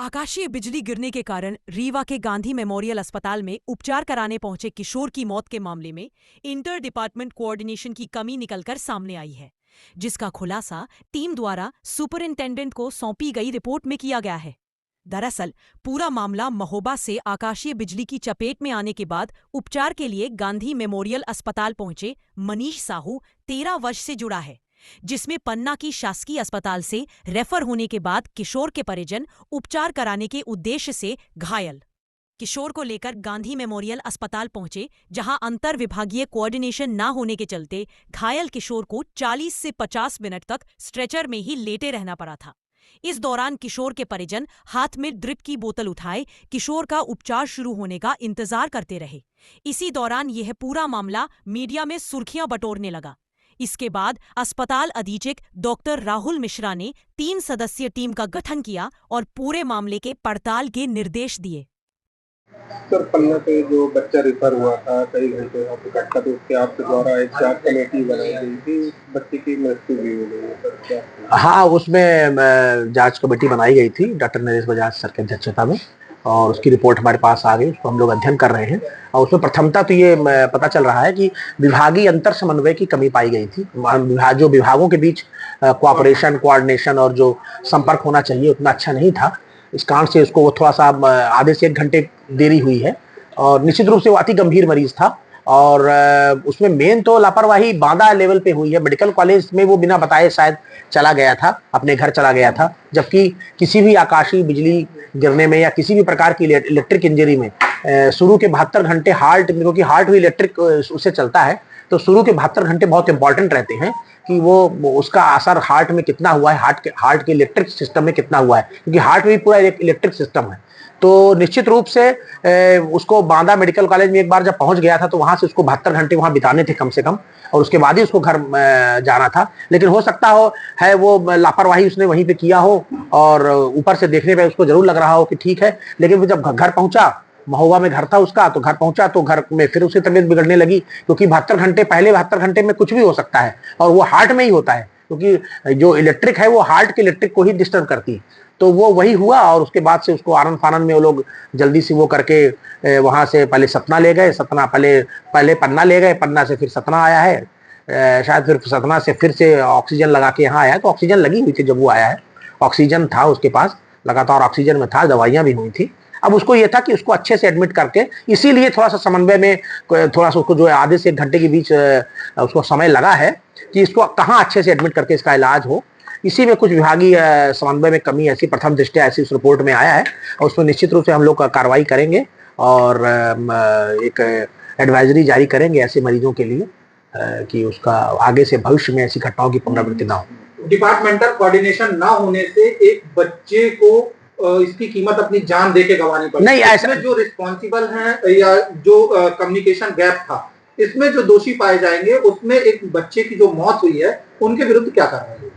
आकाशीय बिजली गिरने के कारण रीवा के गांधी मेमोरियल अस्पताल में उपचार कराने पहुंचे किशोर की मौत के मामले में इंटर डिपार्टमेंट कोऑर्डिनेशन की कमी निकलकर सामने आई है, जिसका खुलासा टीम द्वारा सुपरिंटेंडेंट को सौंपी गई रिपोर्ट में किया गया है। दरअसल पूरा मामला महोबा से आकाशीय बिजली की चपेट में आने के बाद उपचार के लिए गांधी मेमोरियल अस्पताल पहुंचे मनीष साहू 13 वर्ष से जुड़ा है, जिसमें पन्ना की शासकीय अस्पताल से रेफर होने के बाद किशोर के परिजन उपचार कराने के उद्देश्य से घायल किशोर को लेकर गांधी मेमोरियल अस्पताल पहुंचे, जहां अंतर विभागीय कोऑर्डिनेशन न होने के चलते घायल किशोर को 40 से 50 मिनट तक स्ट्रेचर में ही लेटे रहना पड़ा था। इस दौरान किशोर के परिजन हाथ में ड्रिप की बोतल उठाए किशोर का उपचार शुरू होने का इंतजार करते रहे। इसी दौरान यह पूरा मामला मीडिया में सुर्खियां बटोरने लगा। इसके बाद अस्पताल अधीक्षक डॉक्टर राहुल मिश्रा ने 3 सदस्यीय टीम का गठन किया और पूरे मामले के पड़ताल के निर्देश दिए। सर, पन्ना से जो बच्चा रेफर हुआ था कई घंटे वहाँ पे कटका, तो उसके आपके द्वारा एक जांच कमेटी बनाई गई थी, बच्चे की मृत्यु भी हो गई है सर, क्या? हाँ, उसमें जांच कमेटी बनाई गई थी डॉक्टर नरेश बजाज सर की अध्यक्षता में, और उसकी रिपोर्ट हमारे पास आ गई। उसको हम लोग अध्ययन कर रहे हैं और उसमें प्रथमता तो ये पता चल रहा है कि विभागीय अंतर समन्वय की कमी पाई गई थी। जो विभागों के बीच कोऑपरेशन, कोऑर्डिनेशन और जो संपर्क होना चाहिए उतना अच्छा नहीं था। इस कारण से उसको वो थोड़ा सा आधे से 1 घंटे देरी हुई है और निश्चित रूप से वो अति गंभीर मरीज था और उसमें मेन तो लापरवाही बांदा लेवल पे हुई है। मेडिकल कॉलेज में वो बिना बताए शायद चला गया था, अपने घर चला गया था, जबकि किसी भी आकाशीय बिजली गिरने में या किसी भी प्रकार की इलेक्ट्रिक इंजरी में शुरू के 72 घंटे हार्ट, क्योंकि हार्ट भी इलेक्ट्रिक उससे चलता है, तो शुरू के 72 घंटे बहुत इंपॉर्टेंट रहते हैं कि वो उसका असर हार्ट में कितना हुआ है, हार्ट के इलेक्ट्रिक सिस्टम में कितना हुआ है, क्योंकि हार्ट भी पूरा इलेक्ट्रिक सिस्टम है। तो निश्चित रूप से उसको बांदा मेडिकल कॉलेज में एक बार जब पहुंच गया था तो वहां से उसको 72 घंटे वहां बिताने थे कम से कम, और उसके बाद ही उसको घर जाना था। लेकिन हो सकता हो है वो लापरवाही उसने वहीं पे किया हो और ऊपर से देखने पे उसको जरूर लग रहा हो कि ठीक है, लेकिन जब घर पहुंचा, महोबा में घर था उसका, तो घर पहुंचा तो घर में फिर उसकी तबीयत बिगड़ने लगी, क्योंकि 72 घंटे में कुछ भी हो सकता है और वो हार्ट में ही होता है, क्योंकि जो इलेक्ट्रिक है वो हार्ट के इलेक्ट्रिक को ही डिस्टर्ब करती है। तो वो वही हुआ और उसके बाद से उसको आनन फानन में वो लोग जल्दी से वो करके वहां से पहले सतना ले गए, सतना पहले पन्ना ले गए, पन्ना से फिर सतना आया है, शायद फिर सतना से फिर से ऑक्सीजन लगा के यहाँ आया है। तो ऑक्सीजन लगी हुई थी जब वो आया है, ऑक्सीजन था उसके पास, लगातार ऑक्सीजन में था, दवाइयां भी हुई थी। अब उसको ये था कि उसको अच्छे से एडमिट करके, इसीलिए थोड़ा सा समन्वय में थोड़ा सा उसको जो है आधे से 1 घंटे के बीच उसको समय लगा है कि इसको कहाँ अच्छे से एडमिट करके इसका इलाज हो। इसी में कुछ विभागीय समन्वय में कमी ऐसी प्रथम दृष्टया ऐसी उस रिपोर्ट में आया है और उसमें निश्चित रूप से हम लोग कार्रवाई करेंगे और एक एडवाइजरी जारी करेंगे ऐसे मरीजों के लिए कि उसका आगे से भविष्य में ऐसी घटनाओं की पुनरावृत्ति ना हो। डिपार्टमेंटल कोऑर्डिनेशन ना होने से एक बच्चे को इसकी कीमत अपनी जान देके गंवानी पड़ी। नहीं, ऐसा जो रिस्पॉन्सिबल है या जो कम्युनिकेशन गैप था, इसमें जो दोषी पाए जाएंगे उसमें एक बच्चे की जो मौत हुई है उनके विरुद्ध क्या करना है?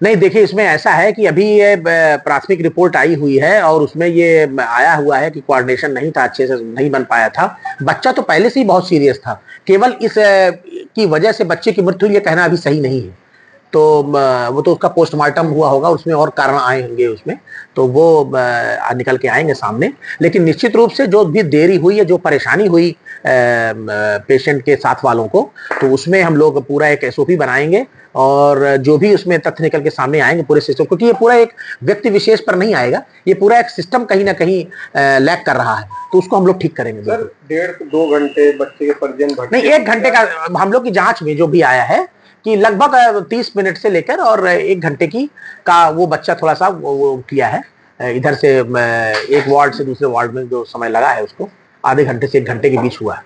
नहीं, देखिए, इसमें ऐसा है कि अभी ये प्राथमिक रिपोर्ट आई हुई है और उसमें ये आया हुआ है कि कोऑर्डिनेशन नहीं था, अच्छे से नहीं बन पाया था। बच्चा तो पहले से ही बहुत सीरियस था, केवल इस की वजह से बच्चे की मृत्यु ये कहना अभी सही नहीं है। तो वो तो उसका पोस्टमार्टम हुआ होगा, उसमें और कारण आए होंगे उसमें, तो वो निकल के आएंगे सामने। लेकिन निश्चित रूप से जो भी देरी हुई है, जो परेशानी हुई पेशेंट के साथ वालों को, तो उसमें हम लोग पूरा एक SOP बनाएंगे और जो भी उसमें तथ्य निकल के सामने आएंगे पूरे सिस्टम, क्योंकि ये पूरा एक व्यक्ति विशेष पर नहीं आएगा, ये पूरा एक सिस्टम कहीं ना कहीं लैग कर रहा है, तो उसको हम लोग ठीक करेंगे। सर, 1.5 से 2 घंटे बच्चे के परिजन नहीं, 1 घंटे का हम लोग की जांच में जो भी आया है कि लगभग 30 मिनट से लेकर और 1 घंटे की का वो बच्चा थोड़ा सा वो किया है, इधर से एक वार्ड से दूसरे वार्ड में जो समय लगा है उसको आधे घंटे से 1 घंटे के बीच हुआ है।